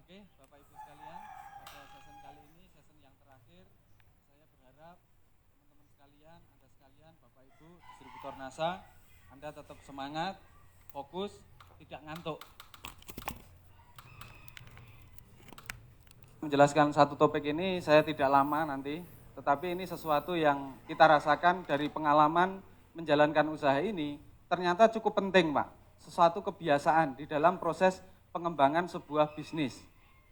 Oke, Bapak Ibu sekalian, pada sesi kali ini, sesi yang terakhir, saya berharap teman-teman sekalian, Anda sekalian, Bapak Ibu, distributor NASA, Anda tetap semangat, fokus, tidak ngantuk. Menjelaskan satu topik ini saya tidak lama nanti, tetapi ini sesuatu yang kita rasakan dari pengalaman menjalankan usaha ini, ternyata cukup penting Pak, sesuatu kebiasaan di dalam proses pengembangan sebuah bisnis.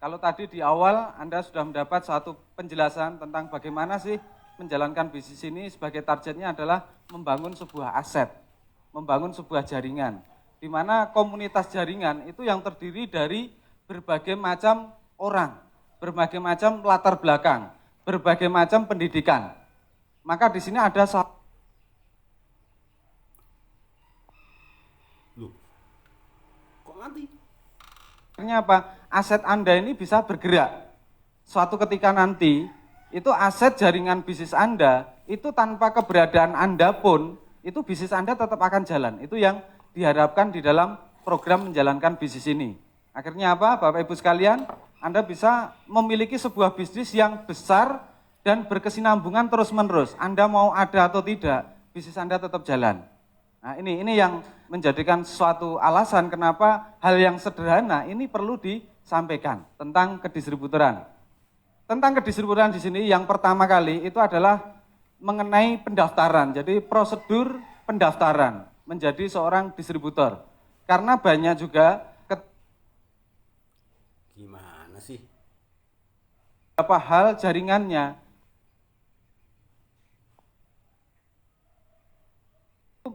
Kalau tadi di awal Anda sudah mendapat satu penjelasan tentang bagaimana sih menjalankan bisnis ini sebagai targetnya adalah membangun sebuah aset, membangun sebuah jaringan, di mana komunitas jaringan itu yang terdiri dari berbagai macam orang, berbagai macam latar belakang, berbagai macam pendidikan. Maka di sini ada kok mati? Artinya apa? Aset Anda ini bisa bergerak. Suatu ketika nanti, itu aset jaringan bisnis Anda, itu tanpa keberadaan Anda pun, itu bisnis Anda tetap akan jalan. Itu yang diharapkan di dalam program menjalankan bisnis ini. Akhirnya apa? Bapak Ibu sekalian, Anda bisa memiliki sebuah bisnis yang besar dan berkesinambungan terus-menerus. Anda mau ada atau tidak, bisnis Anda tetap jalan. Nah ini yang menjadikan suatu alasan kenapa hal yang sederhana ini perlu disampaikan tentang kedistributoran. Tentang kedistributoran di sini yang pertama kali itu adalah mengenai pendaftaran. Jadi prosedur pendaftaran menjadi seorang distributor. Karena banyak juga Gimana sih? beberapa hal jaringannya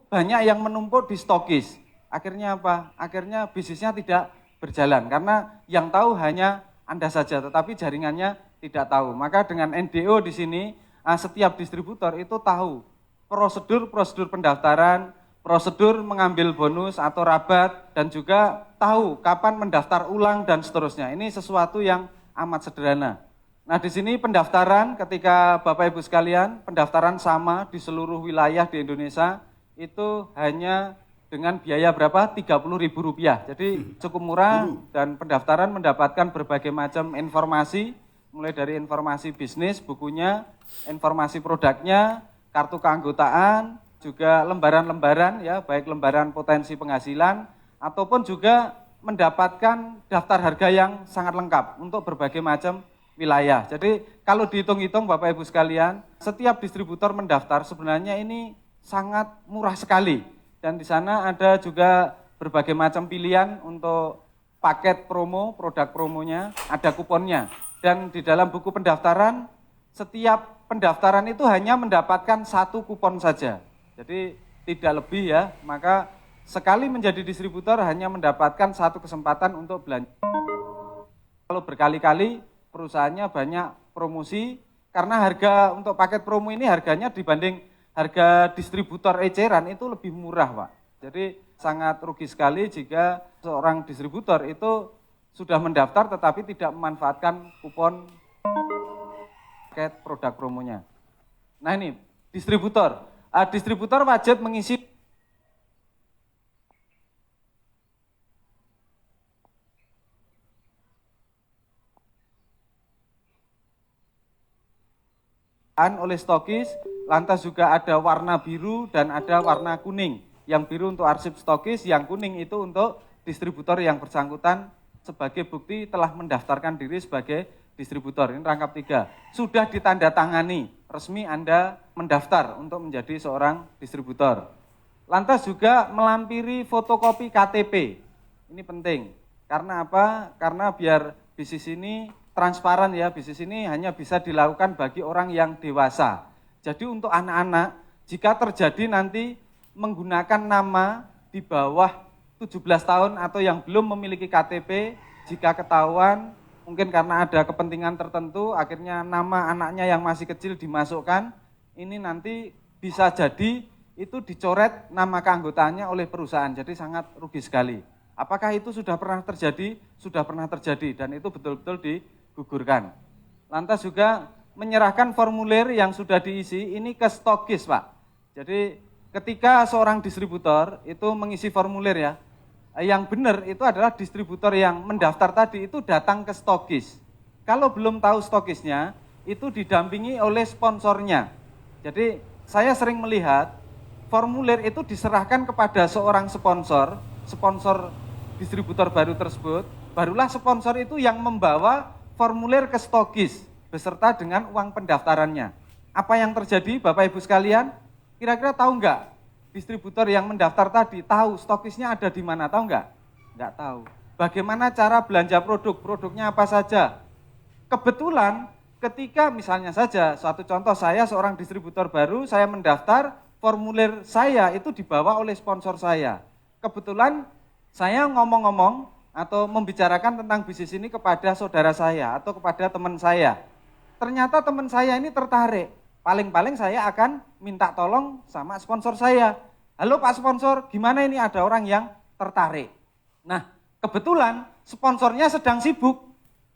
banyak yang menumpuk di stokis. Akhirnya apa? Akhirnya bisnisnya tidak berjalan karena yang tahu hanya Anda saja, tetapi jaringannya tidak tahu. Maka dengan NDO di sini setiap distributor itu tahu prosedur pendaftaran, prosedur mengambil bonus atau rabat, dan juga tahu kapan mendaftar ulang dan seterusnya. Ini sesuatu yang amat sederhana. Nah di sini pendaftaran ketika Bapak Ibu sekalian, pendaftaran sama di seluruh wilayah di Indonesia, itu hanya dengan biaya berapa? Rp30.000. Jadi cukup murah dan pendaftaran mendapatkan berbagai macam informasi, mulai dari informasi bisnis, bukunya, informasi produknya, kartu keanggotaan, juga lembaran-lembaran ya, baik lembaran potensi penghasilan ataupun juga mendapatkan daftar harga yang sangat lengkap untuk berbagai macam wilayah. Jadi kalau dihitung-hitung Bapak Ibu sekalian, setiap distributor mendaftar sebenarnya ini sangat murah sekali, dan di sana ada juga berbagai macam pilihan untuk paket promo, produk promonya, ada kuponnya, dan di dalam buku pendaftaran setiap pendaftaran itu hanya mendapatkan satu kupon saja, jadi tidak lebih ya. Maka sekali menjadi distributor hanya mendapatkan satu kesempatan untuk belanja. Kalau berkali-kali perusahaannya banyak promosi, karena harga untuk paket promo ini harganya dibanding harga distributor eceran itu lebih murah Pak. Jadi sangat rugi sekali jika seorang distributor itu sudah mendaftar tetapi tidak memanfaatkan kupon paket produk promonya. Nah ini distributor. Distributor wajib mengisi oleh stokis, lantas juga ada warna biru dan ada warna kuning. Yang biru untuk arsip stokis, yang kuning itu untuk distributor yang bersangkutan sebagai bukti telah mendaftarkan diri sebagai distributor. Ini rangkap 3. Sudah ditandatangani, resmi Anda mendaftar untuk menjadi seorang distributor. Lantas juga melampiri fotokopi KTP. Ini penting. Karena apa? Karena biar bisnis ini transparan ya, bisnis ini hanya bisa dilakukan bagi orang yang dewasa. Jadi untuk anak-anak, jika terjadi nanti menggunakan nama di bawah 17 tahun atau yang belum memiliki KTP, jika ketahuan mungkin karena ada kepentingan tertentu, akhirnya nama anaknya yang masih kecil dimasukkan, ini nanti bisa jadi itu dicoret nama keanggotaannya oleh perusahaan, jadi sangat rugi sekali. Apakah itu sudah pernah terjadi? Sudah pernah terjadi dan itu betul-betul digugurkan. Lantas juga menyerahkan formulir yang sudah diisi ini ke stokis Pak. Jadi ketika seorang distributor itu mengisi formulir ya, Yang benar itu adalah distributor yang mendaftar tadi itu datang ke stokis. Kalau belum tahu stokisnya, itu didampingi oleh sponsornya. Jadi saya sering melihat formulir itu diserahkan kepada seorang sponsor, sponsor distributor baru tersebut, barulah sponsor itu yang membawa formulir ke stokis beserta dengan uang pendaftarannya. Apa yang terjadi Bapak Ibu sekalian? Kira-kira tahu enggak? Distributor yang mendaftar tadi tahu stokisnya ada di mana, tahu enggak? Enggak tahu. Bagaimana cara belanja produk? Produknya apa saja? Kebetulan ketika misalnya saja, suatu contoh saya seorang distributor baru, saya mendaftar, formulir saya itu dibawa oleh sponsor saya. Kebetulan saya ngomong-ngomong atau membicarakan tentang bisnis ini kepada saudara saya atau kepada teman saya. Ternyata teman saya ini tertarik. Paling-paling saya akan minta tolong sama sponsor saya. Halo Pak Sponsor, gimana ini ada orang yang tertarik? Nah, kebetulan sponsornya sedang sibuk.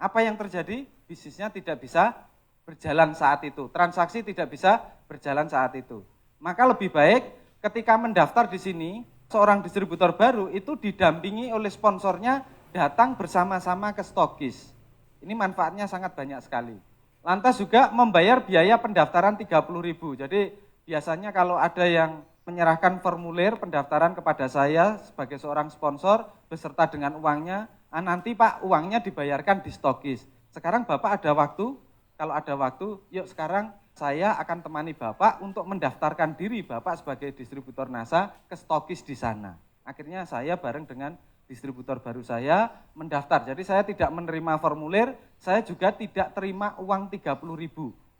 Apa yang terjadi? Bisnisnya tidak bisa berjalan saat itu. Transaksi tidak bisa berjalan saat itu. Maka lebih baik ketika mendaftar di sini, seorang distributor baru itu didampingi oleh sponsornya datang bersama-sama ke stokis. Ini manfaatnya sangat banyak sekali. Lantas juga membayar biaya pendaftaran 30.000. Jadi biasanya kalau ada yang menyerahkan formulir pendaftaran kepada saya sebagai seorang sponsor beserta dengan uangnya, nanti Pak uangnya dibayarkan di stokis. Sekarang Bapak ada waktu? Kalau ada waktu, yuk sekarang saya akan temani Bapak untuk mendaftarkan diri Bapak sebagai distributor NASA ke stokis di sana. Akhirnya saya bareng dengan distributor baru saya mendaftar. Jadi saya tidak menerima formulir, saya juga tidak terima uang 30.000.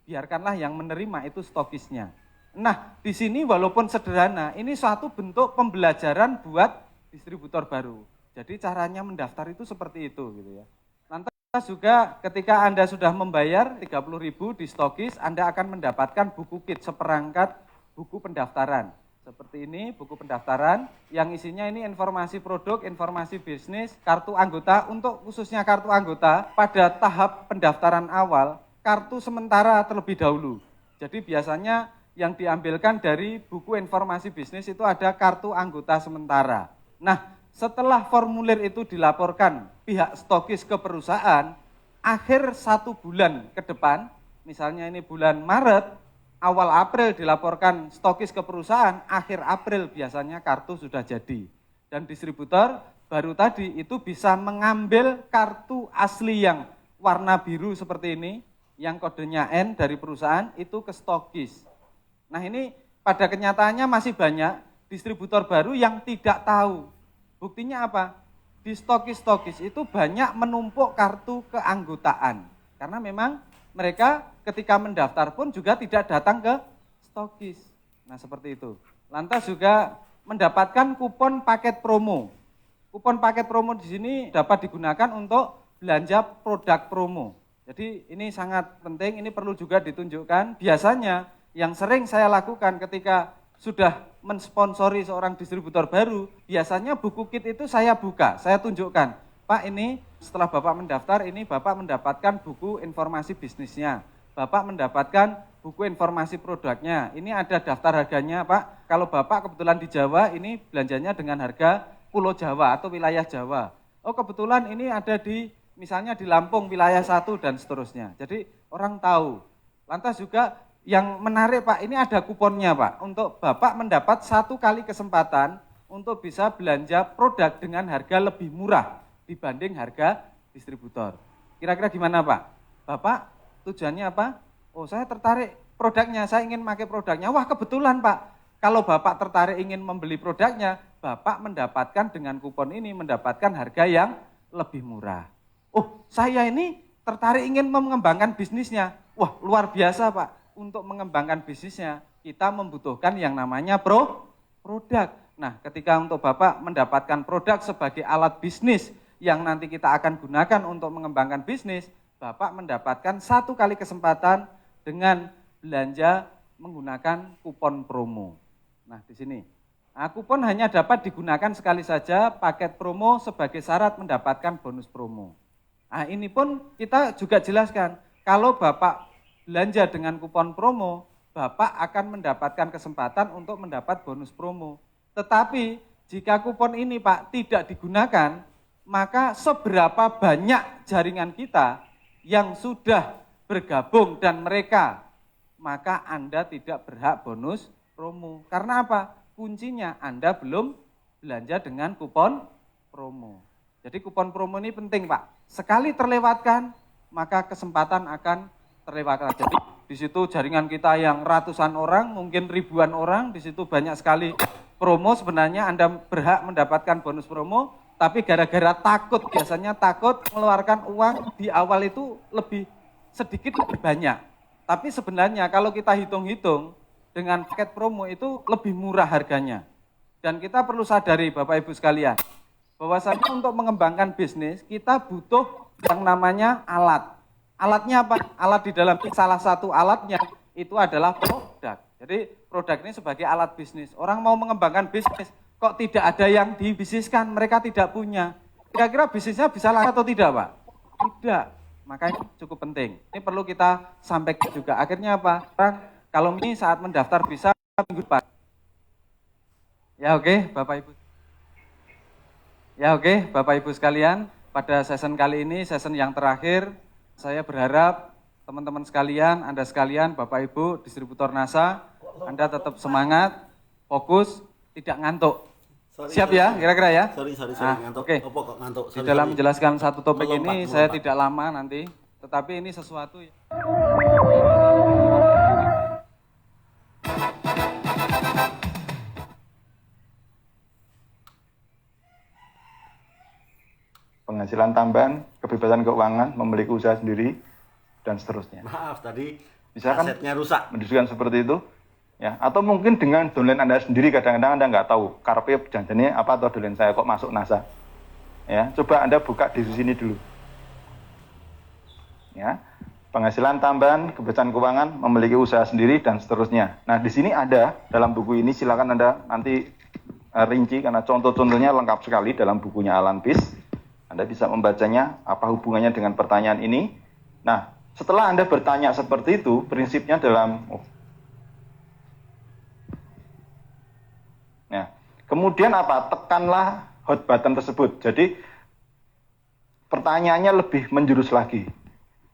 Biarkanlah yang menerima itu stokisnya. Nah, di sini walaupun sederhana, ini suatu bentuk pembelajaran buat distributor baru. Jadi caranya mendaftar itu seperti itu gitu ya. Lantas juga ketika Anda sudah membayar 30.000 di stokis, Anda akan mendapatkan buku kit seperangkat buku pendaftaran. Seperti ini buku pendaftaran yang isinya ini informasi produk, informasi bisnis, kartu anggota. Untuk khususnya kartu anggota pada tahap pendaftaran awal, kartu sementara terlebih dahulu. Jadi biasanya yang diambilkan dari buku informasi bisnis itu ada kartu anggota sementara. Nah, setelah formulir itu dilaporkan pihak stokis ke perusahaan, akhir 1 bulan ke depan, misalnya ini bulan Maret, awal April dilaporkan stokis ke perusahaan, akhir April biasanya kartu sudah jadi. Dan distributor baru tadi itu bisa mengambil kartu asli yang warna biru seperti ini, yang kodenya N dari perusahaan, itu ke stokis. Nah ini pada kenyataannya masih banyak distributor baru yang tidak tahu. Buktinya apa? Di stokis-stokis itu banyak menumpuk kartu keanggotaan. Karena memang mereka ketika mendaftar pun juga tidak datang ke stokis. Nah seperti itu. Lantas juga mendapatkan kupon paket promo. Kupon paket promo di sini dapat digunakan untuk belanja produk promo. Jadi ini sangat penting, ini perlu juga ditunjukkan. Biasanya yang sering saya lakukan ketika sudah mensponsori seorang distributor baru, biasanya buku kit itu saya buka, saya tunjukkan. Pak ini setelah Bapak mendaftar, ini Bapak mendapatkan buku informasi bisnisnya. Bapak mendapatkan buku informasi produknya. Ini ada daftar harganya Pak. Kalau Bapak kebetulan di Jawa, ini belanjanya dengan harga Pulau Jawa atau wilayah Jawa. Oh kebetulan ini ada di misalnya di Lampung wilayah 1 dan seterusnya. Jadi orang tahu. Lantas juga yang menarik Pak, ini ada kuponnya Pak, untuk Bapak mendapat 1 kali kesempatan untuk bisa belanja produk dengan harga lebih murah dibanding harga distributor. Kira-kira gimana Pak? Bapak tujuannya apa? Oh saya tertarik produknya, saya ingin pakai produknya. Wah kebetulan Pak, kalau Bapak tertarik ingin membeli produknya, Bapak mendapatkan dengan kupon ini mendapatkan harga yang lebih murah. Oh saya ini tertarik ingin mengembangkan bisnisnya. Wah luar biasa Pak. Untuk mengembangkan bisnisnya, kita membutuhkan yang namanya produk. Nah, ketika untuk Bapak mendapatkan produk sebagai alat bisnis yang nanti kita akan gunakan untuk mengembangkan bisnis, Bapak mendapatkan 1 kali kesempatan dengan belanja menggunakan kupon promo. Nah, di sini. Nah, kupon hanya dapat digunakan sekali saja paket promo sebagai syarat mendapatkan bonus promo. Nah, ini pun kita juga jelaskan, kalau Bapak belanja dengan kupon promo, Bapak akan mendapatkan kesempatan untuk mendapat bonus promo. Tetapi Jika kupon ini Pak tidak digunakan, maka seberapa banyak jaringan kita yang sudah bergabung dan mereka, maka Anda tidak berhak bonus promo. Karena apa? Kuncinya Anda belum belanja dengan kupon promo. Jadi kupon promo ini penting Pak. Sekali terlewatkan, maka kesempatan akan terlewatkan. Jadi di situ jaringan kita yang ratusan orang, mungkin ribuan orang, di situ banyak sekali promo. Sebenarnya Anda berhak mendapatkan bonus promo, tapi gara-gara takut, biasanya takut mengeluarkan uang di awal itu lebih sedikit lebih banyak. Tapi sebenarnya kalau kita hitung-hitung dengan paket promo itu lebih murah harganya. Dan kita perlu sadari Bapak Ibu sekalian, bahwasanya untuk mengembangkan bisnis kita butuh yang namanya alat. Alatnya apa? Alat di dalam salah satu alatnya itu adalah produk. Jadi produk ini sebagai alat bisnis. Orang mau mengembangkan bisnis, kok tidak ada yang dibisniskan, mereka tidak punya. Kira-kira bisnisnya bisa lancar atau tidak Pak? Tidak. Makanya cukup penting. Ini perlu kita sampaikan juga. Akhirnya apa? Orang kalau ini saat mendaftar bisa minggu depan. Ya oke, Bapak Ibu. Ya oke, Bapak Ibu sekalian, pada season kali ini, season yang terakhir, saya berharap teman-teman sekalian, Anda sekalian, Bapak Ibu, distributor NASA, Anda tetap semangat, fokus, tidak ngantuk. Siap ya, kira-kira ya? Sorry, ngantuk. Oke. Apa kok ngantuk? Di dalam menjelaskan satu topik ini, saya melompat. tidak lama nanti, tetapi ini sesuatu yang... Penghasilan tambahan, kebebasan keuangan, memiliki usaha sendiri, dan seterusnya. Maaf, tadi Bisa kan asetnya rusak. mendiskusikan seperti itu, ya. Atau mungkin dengan domain Anda sendiri, kadang-kadang Anda nggak tahu, karpe janjinya apa atau domain saya kok masuk NASA. Ya, coba Anda buka di sini dulu. Ya, penghasilan tambahan, kebebasan keuangan, memiliki usaha sendiri, dan seterusnya. Nah, di sini ada, dalam buku ini, silakan Anda nanti rinci, karena contoh-contohnya lengkap sekali dalam bukunya Alan Peace. Anda bisa membacanya, apa hubungannya dengan pertanyaan ini. Nah, setelah Anda bertanya seperti itu, prinsipnya dalam... Nah, kemudian apa? Tekanlah hot button tersebut. Jadi, pertanyaannya lebih menjurus lagi.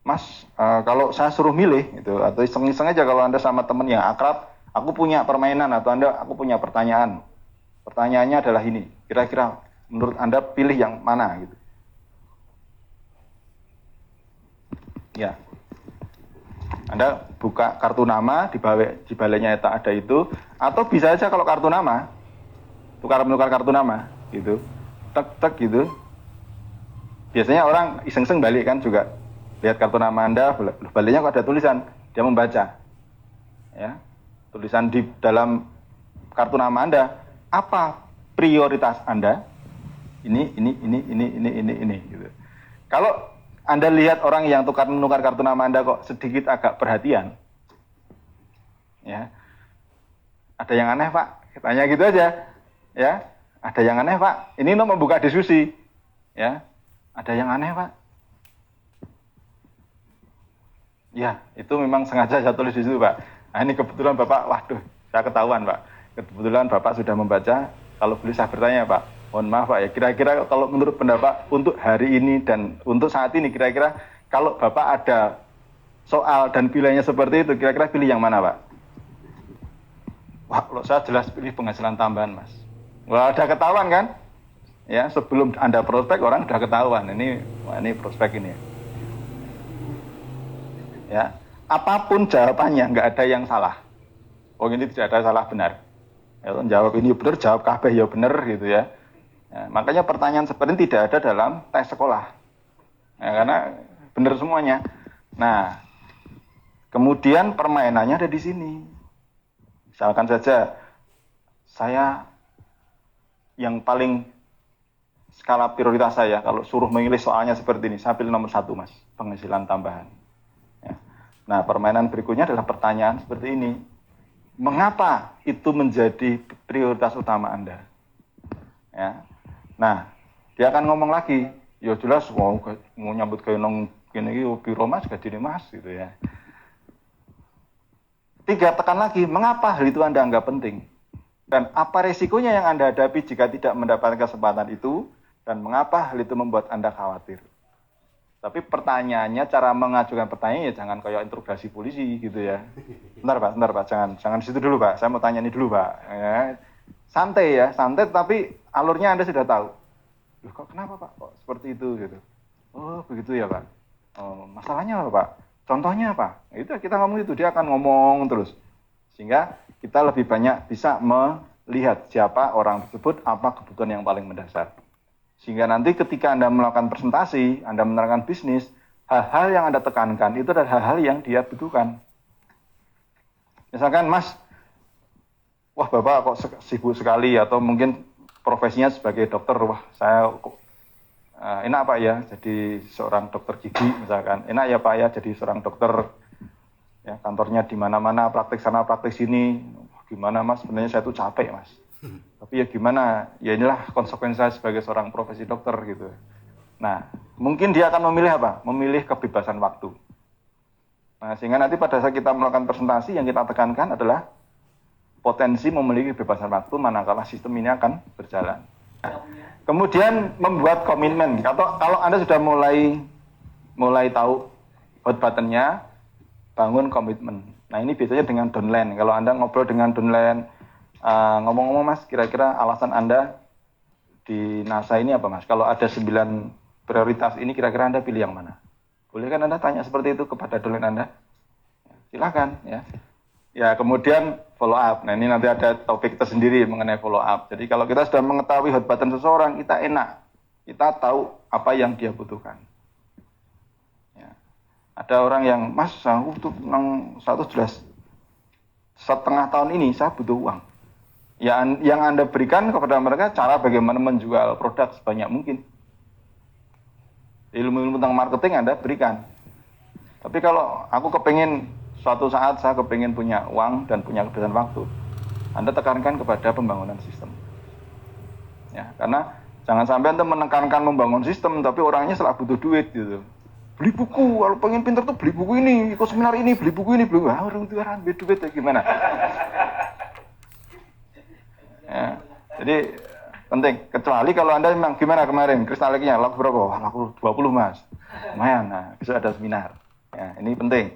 Mas, kalau saya suruh milih, gitu, atau iseng-iseng aja kalau Anda sama teman yang akrab, aku punya permainan, atau aku punya pertanyaan. Pertanyaannya adalah ini, kira-kira menurut Anda pilih yang mana, gitu. Ya, Anda buka kartu nama, di baliknya ada itu, atau bisa aja kalau kartu nama, tukar-menukar kartu nama, gitu, tek gitu. Biasanya orang iseng-iseng balik kan juga, lihat kartu nama Anda, baliknya kok ada tulisan, dia membaca, ya, tulisan di dalam kartu nama Anda, apa prioritas Anda? Ini, gitu. Kalau Anda lihat orang yang tukar-menukar kartu nama Anda kok sedikit agak perhatian, ya, ada yang aneh Pak, tanya gitu aja, ya, ada yang aneh Pak, ini untuk membuka diskusi, ya, ada yang aneh Pak, ya, itu memang sengaja saya tulis di situ Pak. Nah ini kebetulan Bapak, waduh, saya ketahuan Pak, kebetulan Bapak sudah membaca, kalau boleh saya bertanya Pak. Mohon maaf Pak ya, kira-kira kalau menurut pendapat untuk hari ini dan untuk saat ini, kira-kira kalau Bapak ada soal dan pilihannya seperti itu, kira-kira pilih yang mana Pak? Wah, kalau saya jelas pilih penghasilan tambahan Mas. Wah, udah ketahuan kan? Ya, sebelum Anda prospek, orang udah ketahuan. Ini prospek ini. Ya, apapun jawabannya, nggak ada yang salah. Oh, ini tidak ada salah benar. Ya, jawab ini benar, jawab kabeh ya benar gitu ya. Ya, makanya pertanyaan seperti ini tidak ada dalam tes sekolah, ya, karena benar semuanya. Nah, kemudian permainannya ada di sini. Misalkan saja, saya yang paling skala prioritas saya, kalau suruh memilih soalnya seperti ini, saya pilih nomor 1 Mas, penghasilan tambahan. Ya. Nah, permainan berikutnya adalah pertanyaan seperti ini. Mengapa itu menjadi prioritas utama Anda? Ya. Nah, dia akan ngomong lagi, ya jelas mau nyambut kayak nong gini biro Mas, gaji Mas gitu ya. 3, tekan lagi, mengapa hal itu Anda anggap penting? Dan apa resikonya yang Anda hadapi jika tidak mendapatkan kesempatan itu, dan mengapa hal itu membuat Anda khawatir. Tapi pertanyaannya, cara mengajukan pertanyaan ya jangan kayak interogasi polisi gitu ya. Bentar Pak, jangan situ dulu Pak, saya mau tanya ini dulu Pak. Ya. Santai tapi alurnya Anda sudah tahu. Loh, kok kenapa Pak? Kok seperti itu gitu. Oh begitu ya Pak. Oh, masalahnya apa Pak? Contohnya apa? Itu kita ngomong itu, dia akan ngomong terus. Sehingga kita lebih banyak bisa melihat siapa orang tersebut, apa kebutuhan yang paling mendasar. Sehingga nanti ketika Anda melakukan presentasi, Anda menerangkan bisnis, hal-hal yang Anda tekankan itu adalah hal-hal yang dia butuhkan. Misalkan, Mas, wah Bapak kok sibuk sekali, atau mungkin profesinya sebagai dokter, wah saya enak Pak ya jadi seorang dokter gigi misalkan, enak ya Pak ya jadi seorang dokter, ya kantornya di mana-mana, praktik sana praktik sini, gimana Mas, sebenarnya saya tuh capek Mas. Tapi ya gimana, ya inilah konsekuensi saya sebagai seorang profesi dokter gitu. Nah, mungkin dia akan memilih apa? Memilih kebebasan waktu. Nah, sehingga nanti pada saat kita melakukan presentasi yang kita tekankan adalah potensi memiliki kebebasan waktu manakala sistem ini akan berjalan. Nah, kemudian membuat komitmen. Kalau Anda sudah mulai tahu hot button-nya, bangun komitmen. Nah, ini biasanya dengan downline. Kalau Anda ngobrol dengan downline, ngomong-ngomong Mas, kira-kira alasan Anda di NASA ini apa Mas? Kalau ada 9 prioritas ini, kira-kira Anda pilih yang mana? Boleh kan Anda tanya seperti itu kepada downline Anda? Silakan ya. Ya, kemudian follow up. Nah, ini nanti ada topik tersendiri mengenai follow up. Jadi kalau kita sudah mengetahui hot button seseorang, kita enak. Kita tahu apa yang dia butuhkan. Ya. Ada orang yang, Mas, aku butuh satu jelas. Setengah tahun ini saya butuh uang. Ya, yang Anda berikan kepada mereka cara bagaimana menjual produk sebanyak mungkin. Ilmu-ilmu tentang marketing Anda berikan. Tapi kalau aku kepengen suatu saat saya kepengen punya uang dan punya kebebasan waktu, Anda tekankan kepada pembangunan sistem. Ya, karena jangan sampai Anda menekankan membangun sistem, tapi orangnya setelah butuh duit gitu. Beli buku, kalau pengen pintar tuh beli buku ini, ikut seminar ini, beli buku ini, orang itu orang duit ya gimana? Ya, jadi penting. Kecuali kalau Anda memang gimana kemarin, Kristaleknya laku berapa? Laku 20 Mas. Lumayan, nah besok ada seminar. Ya, ini penting.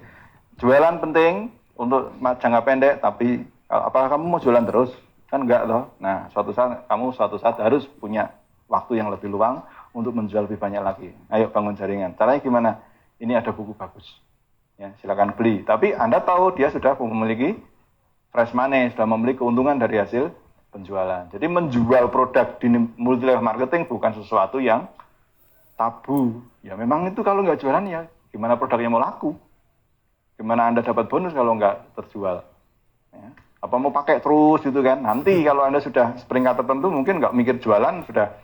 Jualan penting untuk jangka pendek, tapi apakah kamu mau jualan terus? Kan enggak loh. Nah, suatu saat harus punya waktu yang lebih luang untuk menjual lebih banyak lagi. Ayo bangun jaringan. Caranya gimana? Ini ada buku bagus. Ya, silakan beli. Tapi Anda tahu dia sudah memiliki fresh money, sudah memiliki keuntungan dari hasil penjualan. Jadi menjual produk di multi level marketing bukan sesuatu yang tabu. Ya memang itu kalau nggak jualan ya gimana produknya mau laku? Gimana Anda dapat bonus kalau nggak terjual? Ya. Apa mau pakai terus gitu kan? Nanti kalau Anda sudah seperingkat tertentu mungkin nggak mikir jualan, sudah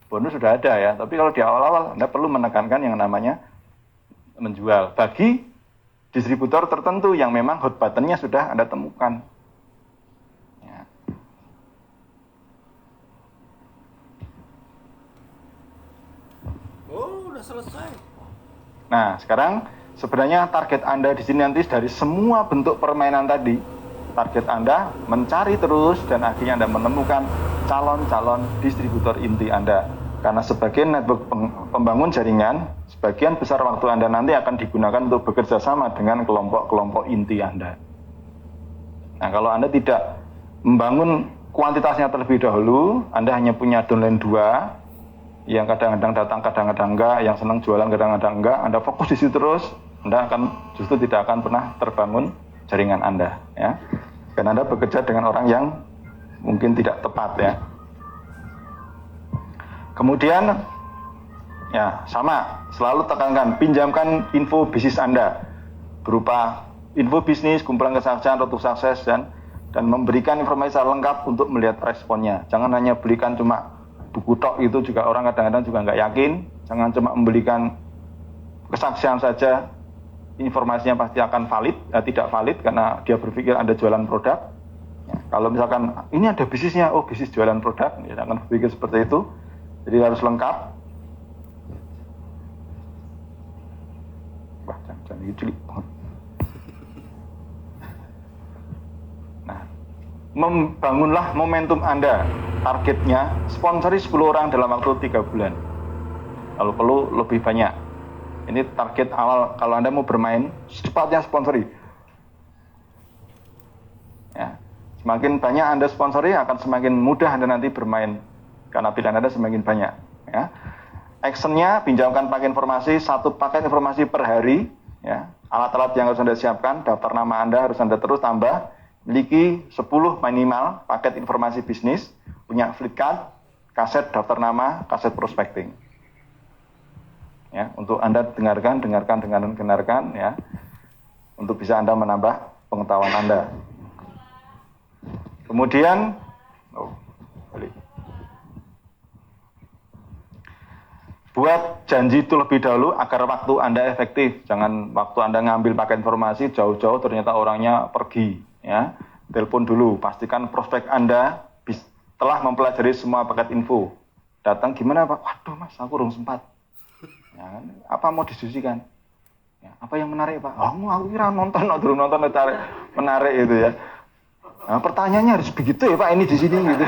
bonus sudah ada ya. Tapi kalau di awal-awal Anda perlu menekankan yang namanya menjual. Bagi distributor tertentu yang memang hot button-nya sudah Anda temukan. Oh, udah selesai. Nah, sekarang sebenarnya target Anda di sini nanti dari semua bentuk permainan tadi, target Anda mencari terus dan akhirnya Anda menemukan calon-calon distributor inti Anda. Karena sebagian network pembangun jaringan, sebagian besar waktu Anda nanti akan digunakan untuk bekerja sama dengan kelompok-kelompok inti Anda. Nah, kalau Anda tidak membangun kuantitasnya terlebih dahulu, Anda hanya punya downline 2, yang kadang-kadang datang, kadang-kadang enggak, yang senang jualan, kadang-kadang enggak, Anda fokus di situ terus, Anda justru tidak akan pernah terbangun jaringan Anda, ya. Karena Anda bekerja dengan orang yang mungkin tidak tepat, ya. Kemudian, ya sama, selalu tekankan, pinjamkan info bisnis Anda berupa info bisnis, kumpulan kesaksian, road to sukses, dan memberikan informasi lengkap untuk melihat responnya. Jangan hanya belikan cuma buku tok, itu juga orang kadang-kadang juga nggak yakin. Jangan cuma membelikan kesaksian saja, informasinya pasti akan valid, tidak valid karena dia berpikir Anda jualan produk. Ya, kalau misalkan ini ada bisnisnya, oh bisnis jualan produk, ya akan berpikir seperti itu. Jadi harus lengkap. Wah, jangan cilik banget. Nah, membangunlah momentum Anda. Targetnya sponsori 10 orang dalam waktu 3 bulan. Kalau perlu lebih banyak. Ini target awal kalau Anda mau bermain, secepatnya sponsori. Ya. Semakin banyak Anda sponsori, akan semakin mudah Anda nanti bermain. Karena pilihan Anda semakin banyak. Ya. Actionnya, pinjamkan paket informasi, 1 paket informasi per hari. Ya. Alat-alat yang harus Anda siapkan, daftar nama Anda harus Anda terus tambah. Miliki 10 minimal paket informasi bisnis, punya fleet card, kaset daftar nama, kaset prospecting. Ya, untuk Anda dengarkan ya. Untuk bisa Anda menambah pengetahuan Anda. Kemudian buat janji itu lebih dahulu agar waktu Anda efektif. Jangan waktu Anda ngambil paket informasi jauh-jauh ternyata orangnya pergi. Ya, telepon dulu, pastikan prospek Anda telah mempelajari semua paket info. Datang gimana Pak? Waduh Mas, aku belum sempat. Ya, apa mau diskusikan? Ya, apa yang menarik Pak? Oh, aku kira nonton menarik itu ya. Nah, pertanyaannya harus begitu ya Pak, ini di sini gitu.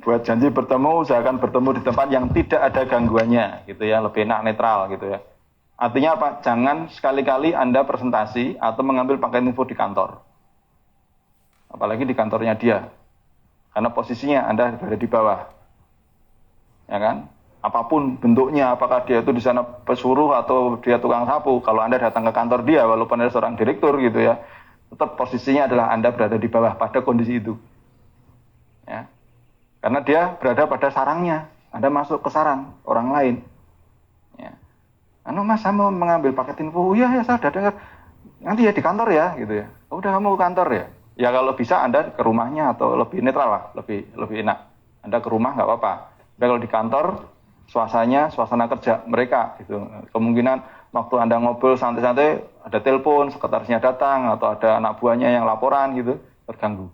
Buat janji bertemu, usahakan bertemu di tempat yang tidak ada gangguannya, gitu ya, lebih enak netral gitu ya. Artinya apa? Jangan sekali-kali Anda presentasi atau mengambil paket info di kantor. Apalagi di kantornya dia. Karena posisinya Anda berada di bawah. Ya kan? Apapun bentuknya, apakah dia itu di sana pesuruh atau dia tukang sapu, kalau Anda datang ke kantor dia, walaupun Anda seorang direktur gitu ya, tetap posisinya adalah Anda berada di bawah pada kondisi itu. Ya. Karena dia berada pada sarangnya. Anda masuk ke sarang orang lain. Ya. Mas, saya mau mengambil paket info. Iya, ya saya sudah dengar. Nanti ya di kantor ya, gitu ya. Udah kamu ke kantor ya. Ya kalau bisa Anda ke rumahnya atau lebih netral lah, lebih enak. Anda ke rumah nggak apa-apa. Tapi kalau di kantor, suasana kerja mereka, gitu. Kemungkinan waktu Anda ngobrol santai-santai, ada telepon, sekretarisnya datang atau ada anak buahnya yang laporan gitu, terganggu.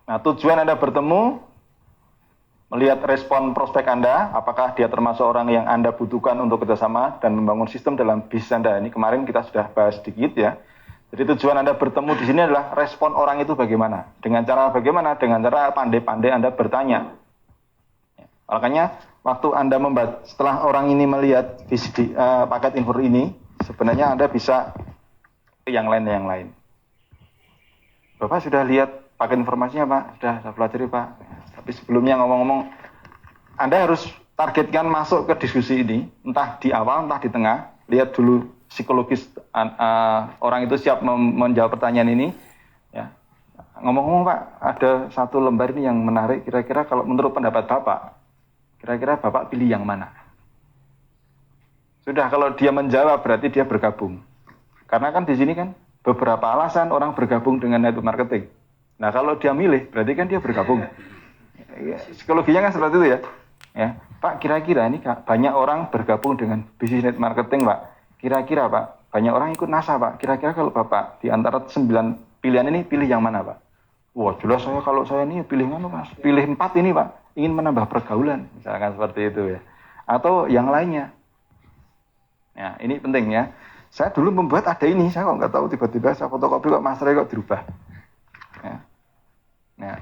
Nah, tujuan Anda bertemu, melihat respon prospek Anda, apakah dia termasuk orang yang Anda butuhkan untuk kerjasama dan membangun sistem dalam bisnis Anda. Ini kemarin kita sudah bahas sedikit ya. Jadi tujuan Anda bertemu di sini adalah respon orang itu bagaimana. Dengan cara bagaimana? Dengan cara pandai-pandai Anda bertanya. Makanya waktu Anda setelah orang ini melihat paket info ini, sebenarnya Anda bisa yang lain. Bapak sudah lihat paket informasinya Pak? Sudah, saya pelajari Pak. Tapi sebelumnya ngomong-ngomong, Anda harus targetkan masuk ke diskusi ini, entah di awal, entah di tengah. Lihat dulu psikologis orang itu siap menjawab pertanyaan ini. Ya. Ngomong-ngomong Pak, ada satu lembar ini yang menarik. Kira-kira kalau menurut pendapat Bapak, kira-kira Bapak pilih yang mana? Sudah, kalau dia menjawab berarti dia bergabung. Karena kan di sini kan beberapa alasan orang bergabung dengan network marketing. Nah kalau dia milih, berarti kan dia bergabung. Ya, psikologinya kan seperti itu ya. Ya, Pak, kira-kira ini banyak orang bergabung dengan bisnis net marketing, Pak. Kira-kira, Pak, banyak orang ikut NASA, Pak. Kira-kira kalau Bapak di antara 9 pilihan ini pilih yang mana, Pak? Wah, jelas kalau saya ini pilih mana, Mas? Pilih 4 ini, Pak. Ingin menambah pergaulan, misalkan seperti itu ya. Atau yang lainnya. Ya, ini penting ya. Saya dulu membuat ada ini, saya kok nggak tahu tiba-tiba saya fotokopi kok Mas Ray kok dirubah. Ya. Nah.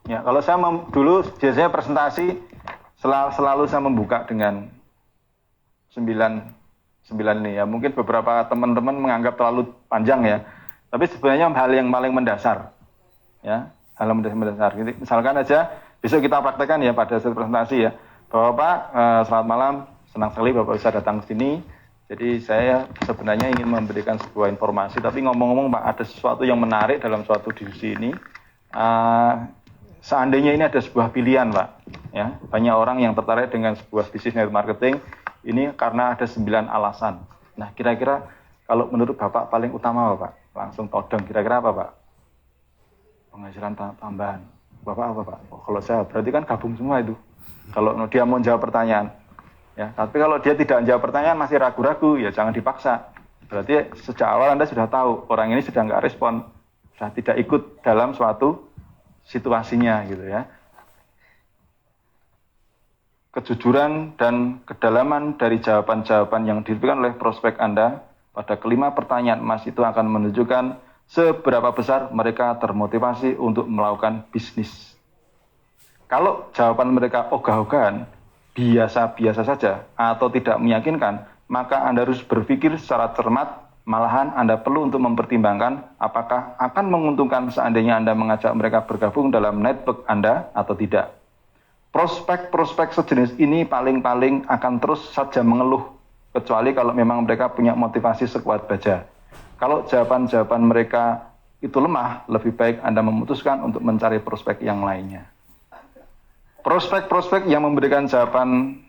Ya, kalau saya dulu biasanya presentasi selalu saya membuka dengan 9 ini ya. Mungkin beberapa teman-teman menganggap terlalu panjang ya. Tapi sebenarnya hal yang paling mendasar. Ya, hal yang mendasar. Misalkan aja besok kita praktekkan ya pada saat presentasi ya. Bapak, selamat malam. Senang sekali Bapak bisa datang ke sini. Jadi saya sebenarnya ingin memberikan sebuah informasi. Tapi ngomong-ngomong Pak, ada sesuatu yang menarik dalam suatu diskusi ini. Seandainya ini ada sebuah pilihan, Pak, ya, banyak orang yang tertarik dengan sebuah bisnis network marketing ini karena ada 9 alasan. Nah, kira-kira kalau menurut Bapak paling utama apa, Pak? Langsung todong, kira-kira apa, Pak? Penghasilan tambahan. Bapak apa, Pak? Oh, kalau saya berarti kan gabung semua itu. Kalau dia mau jawab pertanyaan, ya. Tapi kalau dia tidak menjawab pertanyaan masih ragu-ragu, ya jangan dipaksa. Berarti sejak awal Anda sudah tahu orang ini sudah nggak respon, sudah tidak ikut dalam suatu situasinya gitu ya. kejujuran dan kedalaman dari jawaban-jawaban yang diberikan oleh prospek Anda pada kelima pertanyaan emas itu akan menunjukkan seberapa besar mereka termotivasi untuk melakukan bisnis. Kalau jawaban mereka ogah-ogahan, biasa-biasa saja, atau tidak meyakinkan, maka Anda harus berpikir secara cermat, malahan Anda perlu untuk mempertimbangkan apakah akan menguntungkan seandainya Anda mengajak mereka bergabung dalam network Anda atau tidak. Prospek-prospek sejenis ini paling-paling akan terus saja mengeluh, kecuali kalau memang mereka punya motivasi sekuat baja. Kalau jawaban-jawaban mereka itu lemah, lebih baik Anda memutuskan untuk mencari prospek yang lainnya. Prospek-prospek yang memberikan jawaban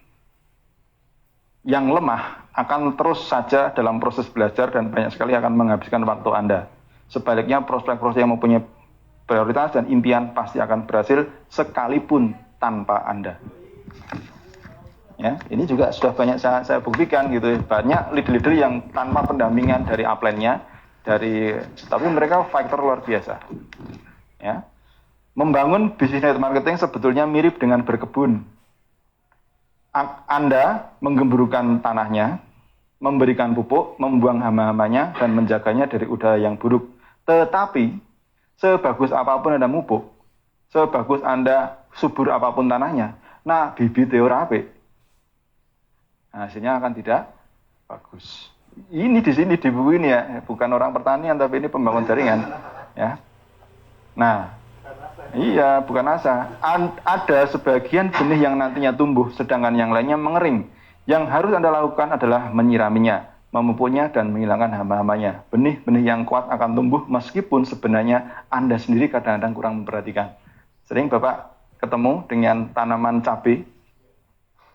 yang lemah akan terus saja dalam proses belajar dan banyak sekali akan menghabiskan waktu Anda. Sebaliknya, prospek-prospek yang mempunyai prioritas dan impian pasti akan berhasil sekalipun tanpa Anda. Ya, ini juga sudah banyak saya buktikan gitu. Banyak leader-leader yang tanpa pendampingan dari upline-nya, tapi mereka fighter luar biasa. Ya. Membangun bisnis network marketing sebetulnya mirip dengan berkebun. Anda menggemburukan tanahnya, memberikan pupuk, membuang hama-hamanya, dan menjaganya dari udara yang buruk. Tetapi, sebagus apapun Anda mupuk, sebagus Anda subur apapun tanahnya, nah bibit ora apik, hasilnya akan tidak bagus. Ini di sini di buku ini ya, bukan orang pertanian tapi ini pembangun jaringan, ya. Nah, iya bukan asa. Ada sebagian benih yang nantinya tumbuh, sedangkan yang lainnya mengering. Yang harus Anda lakukan adalah menyiraminya, memupuknya dan menghilangkan hama-hamanya. Benih-benih yang kuat akan tumbuh meskipun sebenarnya Anda sendiri kadang-kadang kurang memperhatikan. Sering Bapak ketemu dengan tanaman cabai,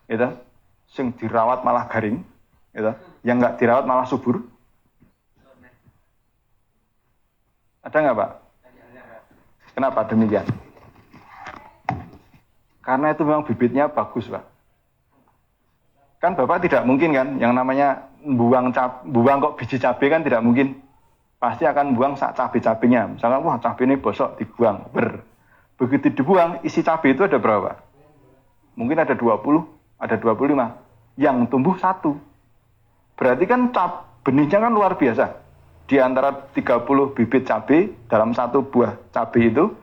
gitu, yang dirawat malah garing, gitu, yang nggak dirawat malah subur. Ada nggak Pak? Kenapa demikian? Karena itu memang bibitnya bagus Pak. Kan Bapak tidak mungkin kan, yang namanya buang kok biji cabai kan tidak mungkin. Pasti akan buang sak cabai-cabainya. Misalkan wah cabai ini bosok dibuang, begitu dibuang, isi cabai itu ada berapa? Mungkin ada 20, ada 25. Yang tumbuh 1. Berarti kan benihnya kan luar biasa. Di antara 30 bibit cabai, dalam satu buah cabai itu,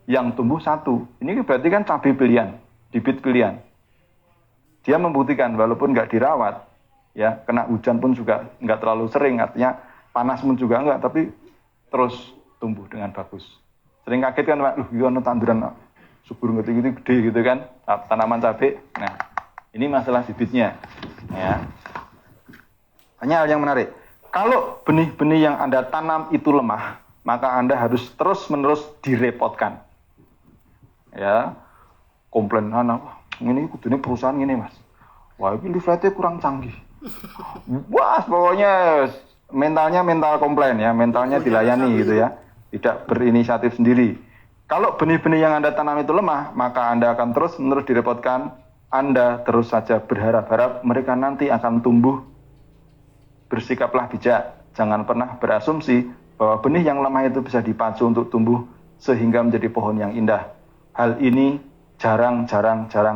yang tumbuh 1. Ini berarti kan cabai pilihan, bibit pilihan. Dia membuktikan walaupun nggak dirawat, ya kena hujan pun juga nggak terlalu sering, artinya panas pun juga nggak, tapi terus tumbuh dengan bagus. Sering kaget kan, Pak, gimana tanduran subur gitu gede gitu kan, tanaman cabai. Nah, ini masalah bibitnya. Ya. Hanya hal yang menarik. Kalau benih-benih yang Anda tanam itu lemah, maka Anda harus terus-menerus direpotkan. Ya, komplain anak, ini perusahaan gini Mas. Wah, ini liftnya kurang canggih. Wah, pokoknya mentalnya mental komplain ya, mentalnya dilayani gitu ya. Tidak berinisiatif sendiri. Kalau benih-benih yang Anda tanam itu lemah, maka Anda akan terus-menerus direpotkan. Anda terus saja berharap-harap mereka nanti akan tumbuh. Bersikaplah bijak. Jangan pernah berasumsi bahwa benih yang lemah itu bisa dipacu untuk tumbuh sehingga menjadi pohon yang indah. Hal ini jarang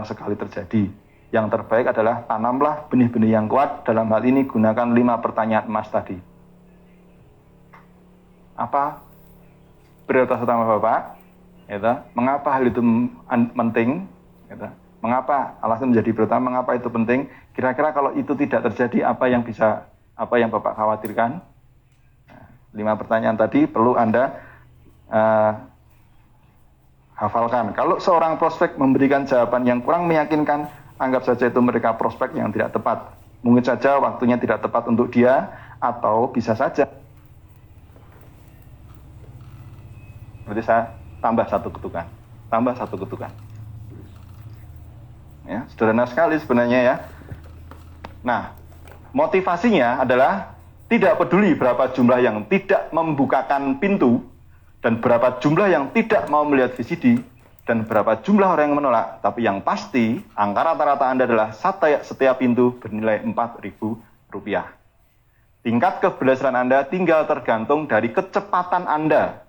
sekali terjadi. Yang terbaik adalah tanamlah benih-benih yang kuat. Dalam hal ini gunakan 5 pertanyaan emas tadi. Apa prioritas utama Bapak? Gitu. Mengapa hal itu penting? Gitu. Mengapa alasan menjadi prioritas? Mengapa itu penting? Kira-kira kalau itu tidak terjadi, apa yang Bapak khawatirkan? 5 pertanyaan tadi perlu Anda hafalkan. Kalau seorang prospek memberikan jawaban yang kurang meyakinkan, anggap saja itu mereka prospek yang tidak tepat. Mungkin saja waktunya tidak tepat untuk dia, atau bisa saja. Berarti saya tambah satu ketukan. Ya, sederhana sekali sebenarnya ya. Nah, motivasinya adalah tidak peduli berapa jumlah yang tidak membukakan pintu, dan berapa jumlah yang tidak mau melihat VCD, dan berapa jumlah orang yang menolak. Tapi yang pasti, angka rata-rata Anda adalah setiap pintu bernilai Rp4.000. Tingkat keberhasilan Anda tinggal tergantung dari kecepatan Anda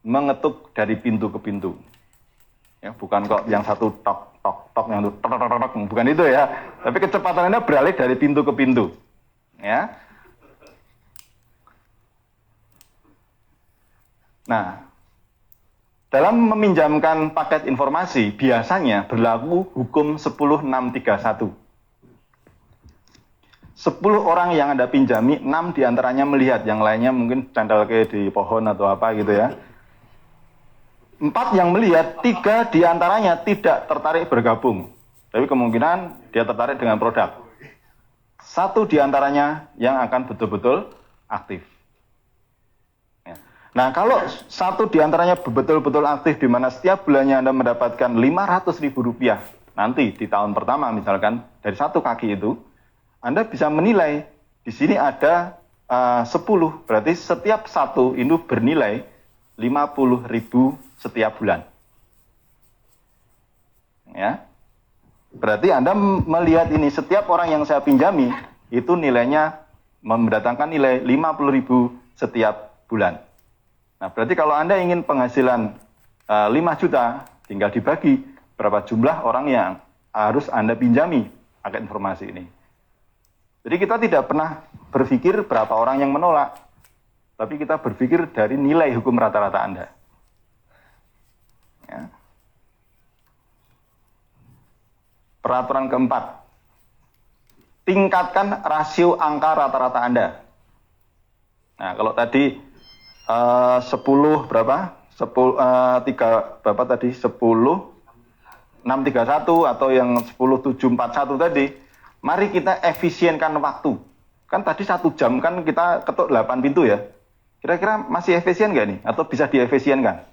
mengetuk dari pintu ke pintu. Ya, bukan kok yang satu tok tok tok, yang satu tok tok tok, tok, bukan itu ya. Tapi kecepatan Anda beralih dari pintu ke pintu. Ya. Nah, dalam meminjamkan paket informasi biasanya berlaku hukum 10631. 10 orang yang Anda pinjami, 6 diantaranya melihat, yang lainnya mungkin candal kayak di pohon atau apa gitu ya. 4 yang melihat, 3 diantaranya tidak tertarik bergabung. Tapi kemungkinan dia tertarik dengan produk. 1 diantaranya yang akan betul-betul aktif. Ya. Nah, kalau 1 diantaranya betul-betul aktif, di mana setiap bulannya Anda mendapatkan Rp500.000, nanti di tahun pertama misalkan, dari 1 kaki itu, Anda bisa menilai, di sini ada 10, berarti setiap 1 itu bernilai 50.000 setiap bulan. Ya. Berarti Anda melihat ini, setiap orang yang saya pinjami, itu nilainya mendatangkan nilai 50.000 setiap bulan. Nah, berarti kalau Anda ingin penghasilan 5 juta, tinggal dibagi berapa jumlah orang yang harus Anda pinjami paket informasi ini. Jadi kita tidak pernah berpikir berapa orang yang menolak, tapi kita berpikir dari nilai hukum rata-rata Anda. Ya. Peraturan keempat, tingkatkan rasio angka rata-rata Anda. Nah, kalau tadi 10 berapa? 10 3 berapa tadi? 10 631 atau yang 10741 tadi. Mari kita efisienkan waktu. Kan tadi 1 jam kan kita ketuk 8 pintu ya. Kira-kira masih efisien nggak nih? Atau bisa diefisienkan?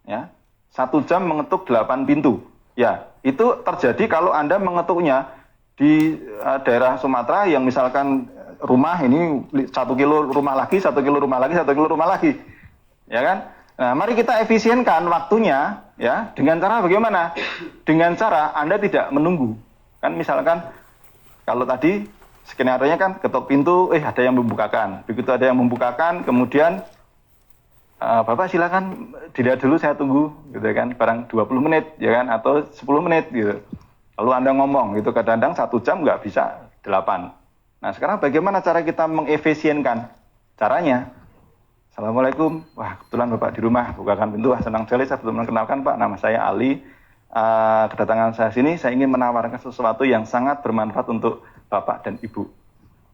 Ya, 1 jam mengetuk 8 pintu. Ya, itu terjadi kalau Anda mengetuknya di daerah Sumatera yang misalkan rumah ini 1 kilo rumah lagi, 1 kilo rumah lagi, 1 kilo rumah lagi. Ya kan? Nah, mari kita efisienkan waktunya ya dengan cara bagaimana? Dengan cara Anda tidak menunggu. Kan misalkan kalau tadi skenario-nya kan ketuk pintu, ada yang membukakan. Begitu ada yang membukakan, kemudian Bapak silakan dilihat dulu, saya tunggu gitu kan, barang 20 menit ya kan, atau 10 menit gitu. Lalu Anda ngomong gitu, kadang-kadang 1 jam nggak bisa 8. Nah, sekarang bagaimana cara kita mengefisienkan? Caranya, Assalamualaikum, wah kebetulan Bapak di rumah, bukakan pintu, senang sekali saya belum mengenalkan Pak, nama saya Ali. Kedatangan saya sini, saya ingin menawarkan sesuatu yang sangat bermanfaat untuk Bapak dan Ibu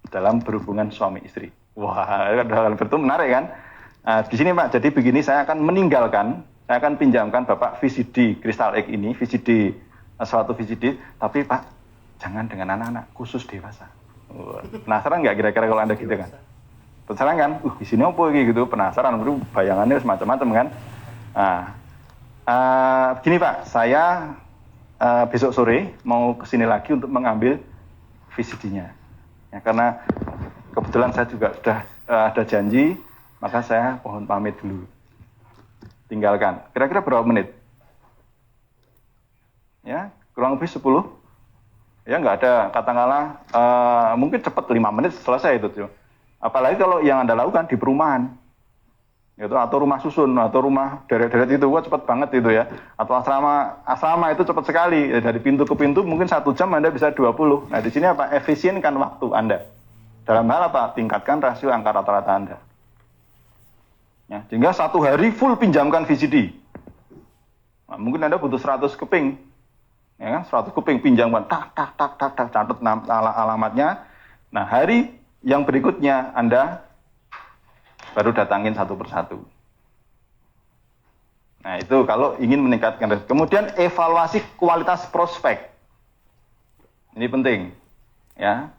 dalam berhubungan suami istri. Wah, hal itu menarik kan? Di sini Pak, jadi begini, saya akan meninggalkan, saya akan pinjamkan Bapak VCD Crystal X ini, VCD, suatu VCD, tapi Pak, jangan dengan anak-anak, khusus dewasa. Penasaran nggak kira-kira kalau Anda gitu kan? Penasaran kan? Di sini apa gitu? Penasaran, bayangannya semacam-macam kan? Begini Pak, saya besok sore mau kesini lagi untuk mengambil VCD-nya. Ya, karena kebetulan saya juga sudah ada janji, maka saya mohon pamit dulu. Tinggalkan. Kira-kira berapa menit? Ya, kurang lebih 10. Ya, nggak ada, katakanlah mungkin cepat 5 menit selesai itu. Apalagi kalau yang Anda lakukan di perumahan. Gitu, atau rumah susun, atau rumah deret-deret itu, wah cepat banget itu ya. Atau asrama itu cepat sekali. Ya, dari pintu ke pintu mungkin 1 jam Anda bisa 20. Nah, di sini apa? Efisienkan waktu Anda. Dalam hal apa? Tingkatkan rasio angka rata-rata Anda. Ya, sehingga 1 hari full pinjamkan VCD. Nah, mungkin Anda butuh 100 keping. Ya kan? 100 keping pinjamkan. Tak, catat alamatnya. Nah, hari yang berikutnya Anda baru datangin satu persatu. Nah, itu kalau ingin meningkatkan. Kemudian evaluasi kualitas prospek. Ini penting. Ya.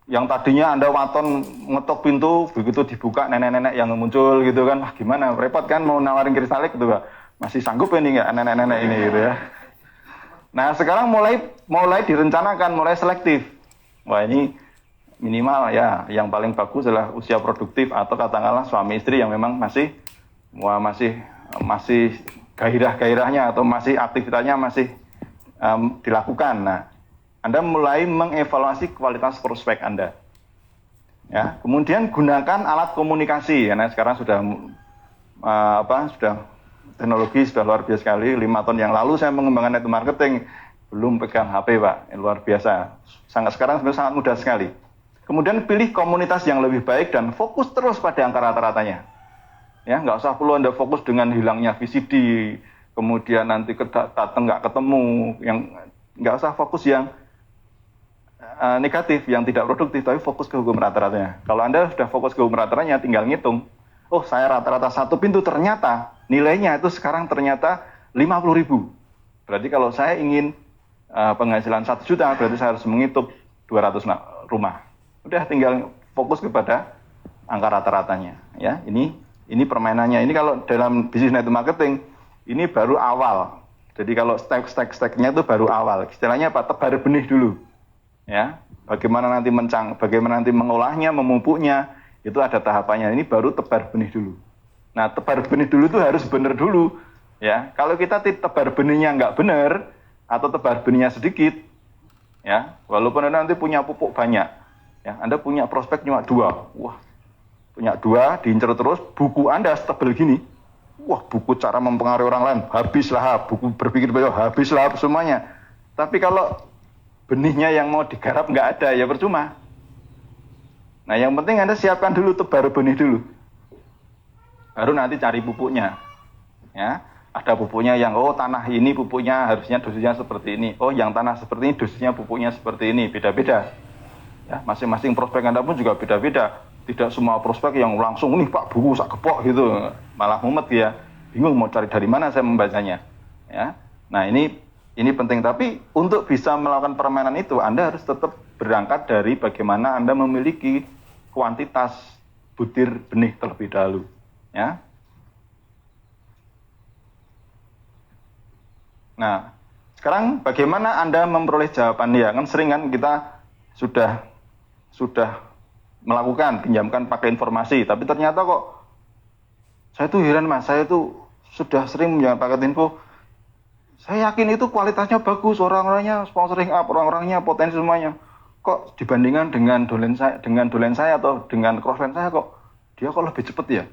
Yang tadinya Anda waton ngetok pintu, begitu dibuka nenek-nenek yang muncul gitu kan, wah gimana, repot kan mau nawarin kristalik gitu Pak. Masih sanggup ini nggak nenek-nenek ini gitu ya. Nah, sekarang mulai direncanakan, mulai selektif. Wah, ini minimal ya, yang paling bagus adalah usia produktif atau katakanlah suami istri yang memang masih gairah-gairahnya atau masih aktivitasnya masih dilakukan. Nah, Anda mulai mengevaluasi kualitas prospek Anda. Ya, kemudian gunakan alat komunikasi. Karena sekarang sudah sudah teknologi sudah luar biasa sekali. 5 tahun yang lalu saya mengembangkan network marketing, belum pegang HP Pak, luar biasa. Sekarang sebenarnya sangat mudah sekali. Kemudian pilih komunitas yang lebih baik dan fokus terus pada angka rata-ratanya. Ya, nggak usah perlu Anda fokus dengan hilangnya VCD, kemudian nanti datang nggak ketemu, yang nggak usah fokus yang negatif, yang tidak produktif, tapi fokus ke hukum rata-ratanya. Kalau Anda sudah fokus ke hukum rata-ratanya, tinggal ngitung. Oh, saya rata-rata 1 pintu ternyata nilainya itu sekarang ternyata 50.000. Berarti kalau saya ingin penghasilan 1 juta, berarti saya harus menghitung 200 rumah. Udah tinggal fokus kepada angka rata-ratanya. Ya, ini permainannya. Ini kalau dalam bisnis network marketing, ini baru awal. Jadi kalau step-nya itu baru awal. Istilahnya apa? Tebar benih dulu. Ya, bagaimana nanti mengolahnya, memupuknya, itu ada tahapannya. Ini baru tebar benih dulu. Nah, tebar benih dulu itu harus benar dulu. Ya, kalau kita tebar benihnya nggak benar atau tebar benihnya sedikit, ya, walaupun Anda nanti punya pupuk banyak, ya, Anda punya prospek cuma 2, wah, punya 2, diincar terus, buku Anda setebal gini, wah, buku cara mempengaruhi orang lain, habislah, buku berpikir beliau, habislah semuanya. Tapi kalau benihnya yang mau digarap nggak ada, ya percuma. Nah, yang penting Anda siapkan dulu tebar benih dulu. Baru nanti cari pupuknya. Ya, ada pupuknya yang, tanah ini pupuknya harusnya dosisnya seperti ini. Oh, yang tanah seperti ini dosisnya pupuknya seperti ini, beda-beda. Ya, masing-masing prospek Anda pun juga beda-beda. Tidak semua prospek yang langsung, nih Pak, buku sak kepok gitu. Malah mumet ya. Bingung mau cari dari mana saya membacanya. Ya. Nah, ini penting. Tapi untuk bisa melakukan permainan itu, Anda harus tetap berangkat dari bagaimana Anda memiliki kuantitas butir benih terlebih dahulu. Ya. Nah, sekarang bagaimana Anda memperoleh jawabannya? Kan sering kan kita sudah melakukan, pinjamkan pakai informasi, tapi ternyata kok saya tuh heran Mas, saya tuh sudah sering pinjam paket info, saya yakin itu kualitasnya bagus, orang-orangnya sponsoring up, orang-orangnya potensi semuanya, kok dibandingkan dengan dolen saya atau dengan crossline saya kok dia kok lebih cepat ya?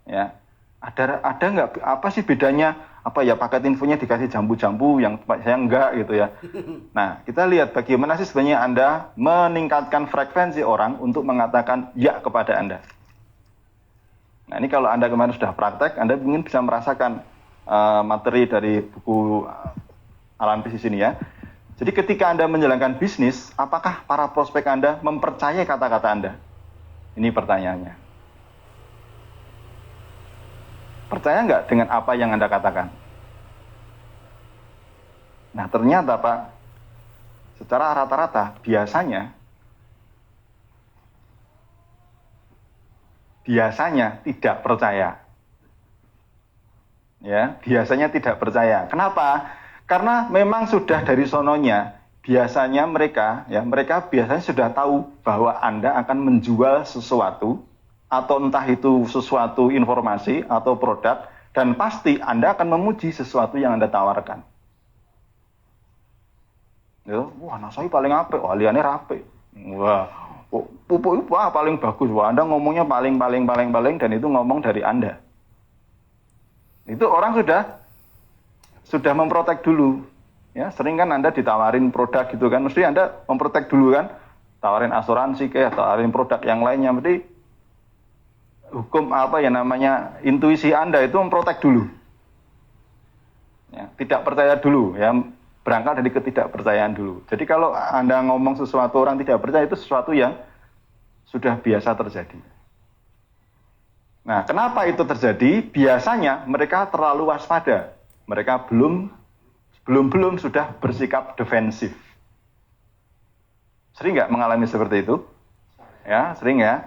Ya, ada nggak apa sih bedanya? Apa ya paket infonya dikasih jambu-jambu yang saya enggak gitu ya. Nah, kita lihat bagaimana sih sebenarnya Anda meningkatkan frekuensi orang untuk mengatakan ya kepada Anda. Nah, ini kalau Anda kemarin sudah praktek, Anda mungkin bisa merasakan materi dari buku Alan Bisnis ini ya. Jadi ketika Anda menjalankan bisnis, apakah para prospek Anda mempercayai kata-kata Anda? Ini pertanyaannya. Percaya nggak dengan apa yang Anda katakan? Nah, ternyata Pak, secara rata-rata biasanya tidak percaya. Ya, biasanya tidak percaya. Kenapa? Karena memang sudah dari sononya, biasanya mereka biasanya sudah tahu bahwa Anda akan menjual sesuatu, atau entah itu sesuatu informasi atau produk, dan pasti Anda akan memuji sesuatu yang Anda tawarkan. Ya, wah, nasoi paling apik, wah liane rapi. Wah, pupuk itu paling bagus. Wah, Anda ngomongnya paling dan itu ngomong dari Anda. Itu orang sudah memprotek dulu. Ya, sering kan Anda ditawarin produk gitu kan, mesti Anda memprotek dulu kan. Tawarin asuransi tawarin produk yang lainnya, mesti hukum intuisi Anda itu memprotek dulu. Ya, tidak percaya dulu ya, berangkat dari ketidakpercayaan dulu. Jadi kalau Anda ngomong sesuatu orang tidak percaya, itu sesuatu yang sudah biasa terjadi. Nah, kenapa itu terjadi? Biasanya mereka terlalu waspada. Mereka belum sudah bersikap defensif. Sering nggak mengalami seperti itu? Ya, sering ya.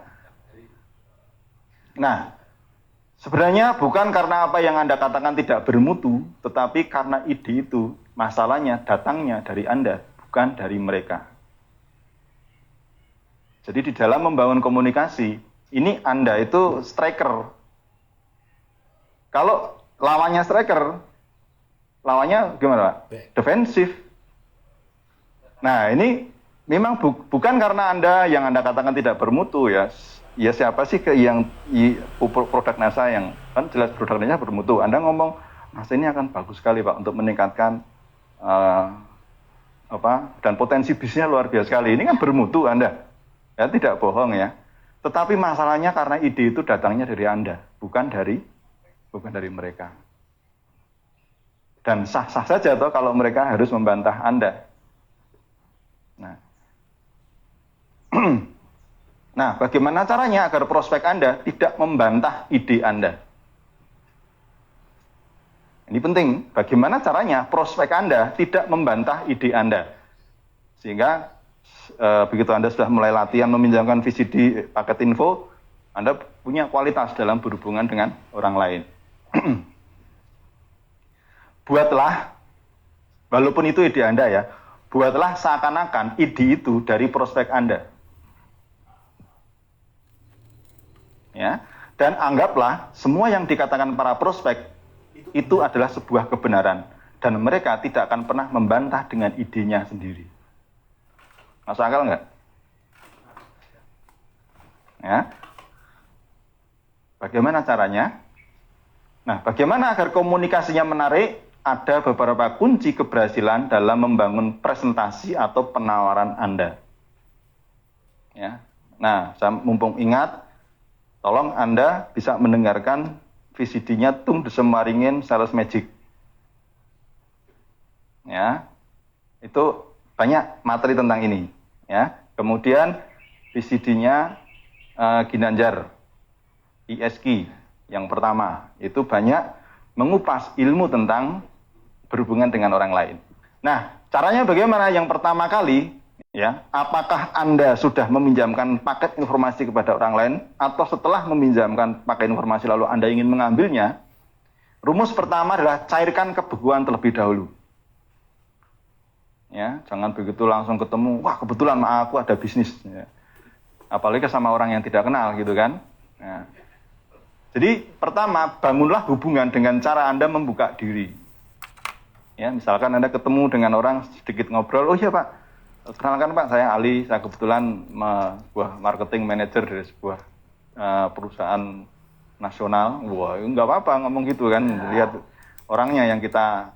Nah, sebenarnya bukan karena apa yang Anda katakan tidak bermutu, tetapi karena ide itu, masalahnya datangnya dari Anda, bukan dari mereka. Jadi di dalam membangun komunikasi, ini Anda itu striker. Kalau lawannya striker, lawannya gimana Pak? Defensif. Nah, ini memang bukan karena yang Anda katakan tidak bermutu ya. ya siapa sih yang produk NASA yang kan jelas produk NASA bermutu. Anda ngomong NASA ini akan bagus sekali Pak untuk meningkatkan dan potensi bisnisnya luar biasa sekali. Ini kan bermutu Anda. Ya tidak bohong ya. Tetapi masalahnya karena ide itu datangnya dari Anda, bukan dari mereka. Dan sah-sah saja toh kalau mereka harus membantah Anda. Nah. Nah, bagaimana caranya agar prospek Anda tidak membantah ide Anda? Ini penting. Bagaimana caranya prospek Anda tidak membantah ide Anda? Sehingga begitu Anda sudah mulai latihan meminjamkan VCD paket info, Anda punya kualitas dalam berhubungan dengan orang lain. Buatlah, walaupun itu ide Anda ya, buatlah seakan-akan ide itu dari prospek Anda. Ya, dan anggaplah semua yang dikatakan para prospek itu adalah sebuah kebenaran dan mereka tidak akan pernah membantah dengan idenya sendiri. Masuk akal nggak? Ya. Bagaimana caranya? Nah, bagaimana agar komunikasinya menarik? Ada beberapa kunci keberhasilan dalam membangun presentasi atau penawaran Anda. Ya. Nah, saya mumpung ingat, tolong Anda bisa mendengarkan VCD-nya Tung Desemaringin Sales Magic. Ya. Itu banyak materi tentang ini, ya. Kemudian VCD-nya Ginanjar ISK yang pertama, itu banyak mengupas ilmu tentang berhubungan dengan orang lain. Nah, caranya bagaimana? Yang pertama kali, ya, apakah Anda sudah meminjamkan paket informasi kepada orang lain atau setelah meminjamkan paket informasi lalu Anda ingin mengambilnya? Rumus pertama adalah cairkan kebeguan terlebih dahulu. Ya, jangan begitu langsung ketemu, wah kebetulan aku ada bisnis. Ya. Apalagi sama orang yang tidak kenal gitu kan. Nah. Jadi pertama, bangunlah hubungan dengan cara Anda membuka diri. Ya, misalkan Anda ketemu dengan orang sedikit ngobrol, oh iya Pak, kenalkan Pak, saya Ali, saya kebetulan sebuah marketing manager dari sebuah perusahaan nasional. Wah, nggak apa-apa ngomong gitu kan, lihat orangnya yang kita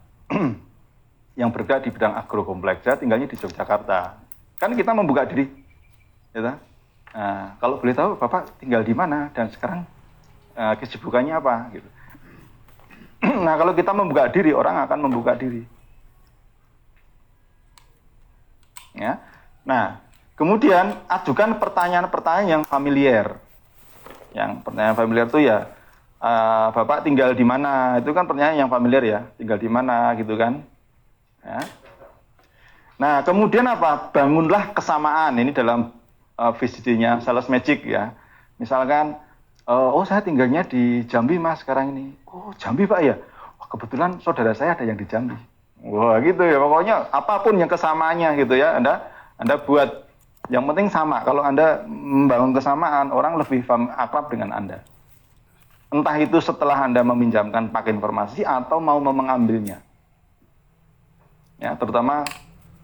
yang bergerak di bidang agrokompleks, saya tinggalnya di Yogyakarta. Kan kita membuka diri, ya. Nah, kalau boleh tahu Bapak tinggal di mana dan sekarang kesibukannya apa, gitu. Nah, kalau kita membuka diri, orang akan membuka diri. Ya. Nah, kemudian ajukan pertanyaan-pertanyaan yang familiar. Yang pertanyaan familiar itu ya, Bapak tinggal di mana? Itu kan pertanyaan yang familiar ya, tinggal di mana gitu kan. Ya. Nah, kemudian apa? Bangunlah kesamaan. Ini dalam VCD-nya Sales Magic ya. Misalkan, oh saya tinggalnya di Jambi Mas sekarang ini. Oh Jambi Pak ya? Wah, kebetulan saudara saya ada yang di Jambi. Wah gitu ya, pokoknya apapun yang kesamaannya gitu ya, Anda buat. Yang penting sama. Kalau Anda membangun kesamaan, orang lebih akrab dengan Anda. Entah itu setelah Anda meminjamkan paket informasi atau mau mengambilnya. Ya, terutama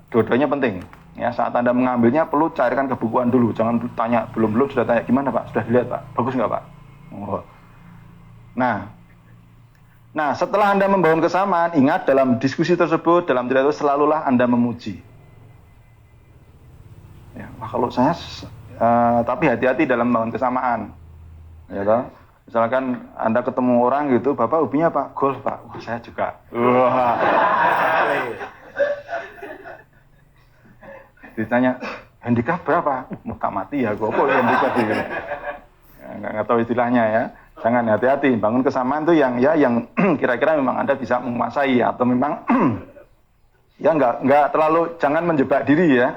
dua-duanya penting. Ya, saat Anda mengambilnya perlu carikan kebukuan dulu. Jangan tanya belum sudah tanya gimana Pak? Sudah dilihat Pak? Bagus nggak Pak? Oh. Nah, setelah Anda membangun kesamaan, ingat dalam diskusi tersebut, dalam cerita itu selalulah Anda memuji. Ya, wah kalau saya, tapi hati-hati dalam membangun kesamaan. Ya, toh? Misalkan Anda ketemu orang gitu, Bapak hobinya Pak? Golf Pak? Wah saya juga. Wah. Ditanya, handicap berapa? Muka mati ya, gue kok handicap gitu. Ya, nggak tahu istilahnya ya. Jangan, hati-hati, bangun kesamaan tuh yang kira-kira memang Anda bisa menguasai atau memang ya nggak terlalu, jangan menjebak diri ya.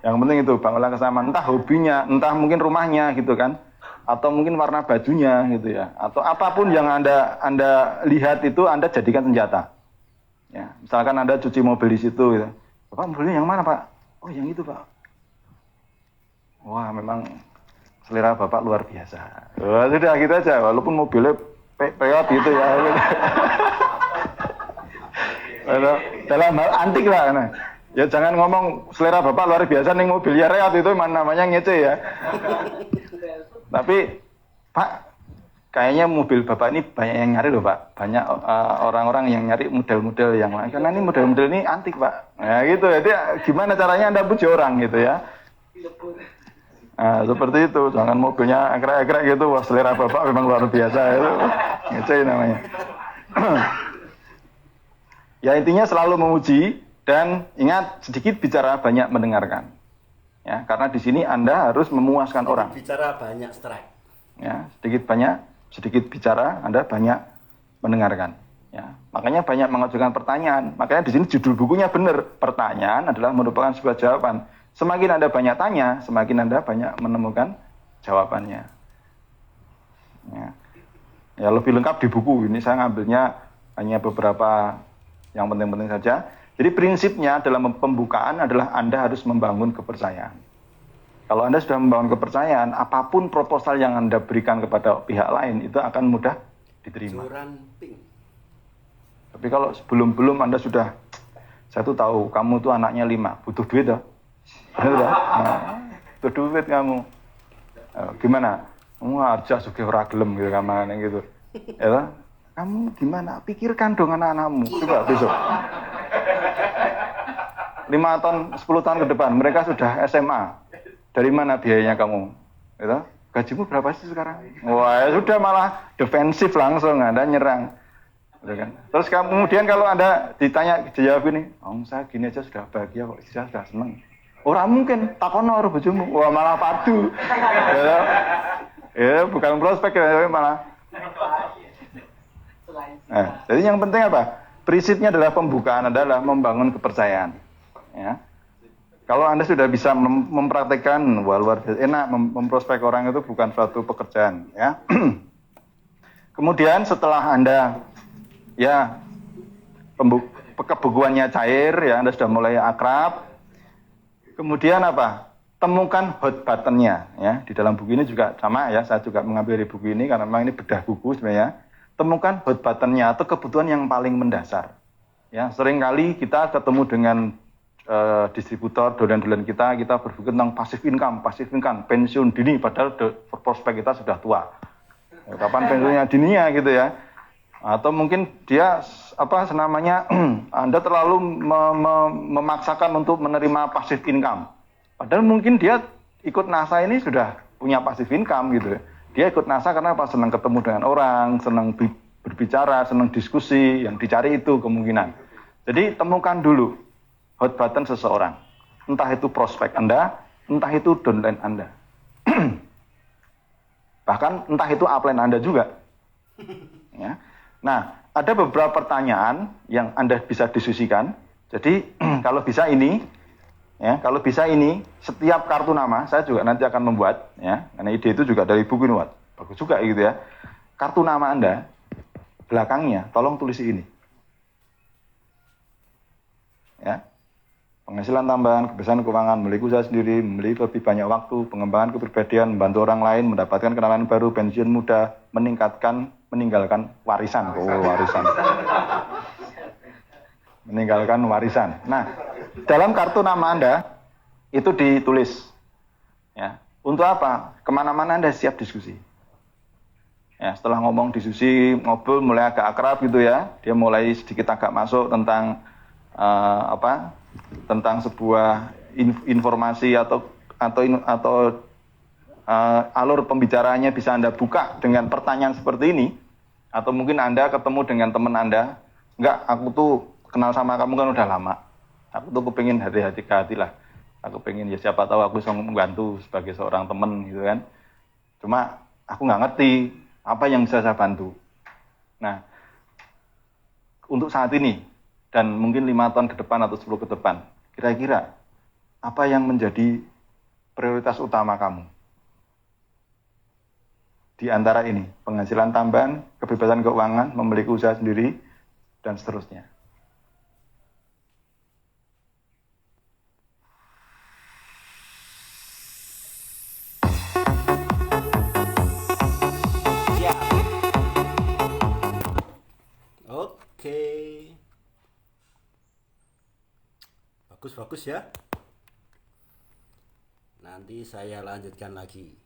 Yang penting itu bangunlah kesamaan, entah hobinya, entah mungkin rumahnya gitu kan, atau mungkin warna bajunya gitu ya, atau apapun yang Anda lihat itu Anda jadikan senjata. Ya, misalkan Anda cuci mobil di situ gitu. Bapak mobilnya yang mana Pak? Oh yang itu Pak. Wah memang selera Bapak luar biasa. Wah sudah gitu aja, walaupun mobilnya peot gitu ya. Dalam hal antik lah. Nah. Ya jangan ngomong selera Bapak luar biasa nih mobilnya reot, itu namanya ngece ya. Tapi Pak, kayaknya mobil Bapak ini banyak yang nyari loh Pak. Banyak orang-orang yang nyari model-model yang lain. Karena ini model-model ini antik Pak. Nah gitu, jadi gimana caranya Anda puji orang gitu ya. Nah, seperti itu. Jangan mobilnya ekrek-ekrek gitu. Wah, selera Bapak memang luar biasa itu. Ngeceh namanya. Ya intinya selalu memuji dan ingat sedikit bicara banyak mendengarkan. Ya, karena di sini Anda harus memuaskan orang. Bicara banyak strike. Ya, sedikit bicara, Anda banyak mendengarkan. Ya, makanya banyak mengajukan pertanyaan. Makanya di sini judul bukunya benar. Pertanyaan adalah merupakan sebuah jawaban. Semakin Anda banyak tanya, semakin Anda banyak menemukan jawabannya. Ya, lebih lengkap di buku. Ini saya ngambilnya hanya beberapa yang penting-penting saja. Jadi prinsipnya dalam pembukaan adalah Anda harus membangun kepercayaan. Kalau Anda sudah membangun kepercayaan, apapun proposal yang Anda berikan kepada pihak lain itu akan mudah diterima. Tapi kalau sebelum Anda sudah, saya tuh tahu kamu tuh anaknya 5, butuh duit ya. Butuh duit kamu. Gimana? Kamu aja sugih ora gelem gitu kamane gitu. Ya, kamu gimana? Pikirkan dong anak-anakmu. Coba besok. 5 tahun, 10 tahun ke depan mereka sudah SMA. Dari mana biayanya kamu? Gitu? Gajimu berapa sih sekarang? Wah, ya sudah malah defensif langsung Anda nyerang. Gitu kan? Terus kemudian kalau Anda ditanya jawab ini, saya gini aja sudah bahagia kok, saya sudah senang. Orang mungkin takono karo bojomu, wah malah padu. Ya, bukan prospek ya, malah. Nah, jadi yang penting apa? Prinsipnya adalah pembukaan adalah membangun kepercayaan. Ya. Kalau Anda sudah bisa mempraktekkan, wah luar biasa enak memprospek orang itu bukan suatu pekerjaan, ya. Kemudian setelah Anda ya kebukuannya cair, ya Anda sudah mulai akrab. Kemudian apa? Temukan hot button-nya, ya. Di dalam buku ini juga sama ya, saya juga mengambil dari buku ini karena memang ini bedah buku sebenarnya. Temukan hot button-nya atau kebutuhan yang paling mendasar. Ya, seringkali kita ketemu dengan distributor, dolen-dolen kita berpikir tentang passive income, pensiun dini, padahal prospek kita sudah tua. Ya, kapan pensiunnya dininya gitu ya? Atau mungkin dia Anda terlalu memaksakan untuk menerima passive income. Padahal mungkin dia ikut NASA ini sudah punya passive income gitu. Dia ikut NASA karena apa? Senang ketemu dengan orang, senang berbicara, senang diskusi, yang dicari itu kemungkinan. Jadi temukan dulu hot button seseorang. Entah itu prospek Anda, entah itu downline Anda. Bahkan entah itu upline Anda juga. Ya. Nah, ada beberapa pertanyaan yang Anda bisa diskusikan. Jadi kalau bisa ini, setiap kartu nama saya juga nanti akan membuat, ya, karena ide itu juga dari buku ini, bagus juga gitu ya. Kartu nama Anda belakangnya, tolong tulis ini, ya. Penghasilan tambahan, kebiasaan keuangan, memiliki usaha sendiri, memiliki lebih banyak waktu, pengembangan kepribadian, membantu orang lain, mendapatkan kenalan baru, pensiun muda, meninggalkan warisan. Warisan. Meninggalkan warisan. Nah, dalam kartu nama Anda itu ditulis, ya. Untuk apa? Kemana-mana Anda siap diskusi. Ya, setelah ngomong diskusi, ngobrol mulai agak akrab gitu ya, dia mulai sedikit agak masuk tentang tentang sebuah informasi atau alur pembicaraannya bisa Anda buka dengan pertanyaan seperti ini, atau mungkin Anda ketemu dengan teman Anda, enggak, aku tuh kenal sama kamu kan udah lama, aku tuh kepengin hati-hati ke hati lah, aku pengen ya siapa tahu aku bisa membantu sebagai seorang teman gitu kan, cuma aku nggak ngerti apa yang bisa saya bantu. Nah, untuk saat ini dan mungkin 5 tahun ke depan atau 10 ke depan, kira-kira apa yang menjadi prioritas utama kamu? Di antara ini, penghasilan tambahan, kebebasan keuangan, memiliki usaha sendiri, dan seterusnya. Oke. Bagus ya. Nanti saya lanjutkan lagi.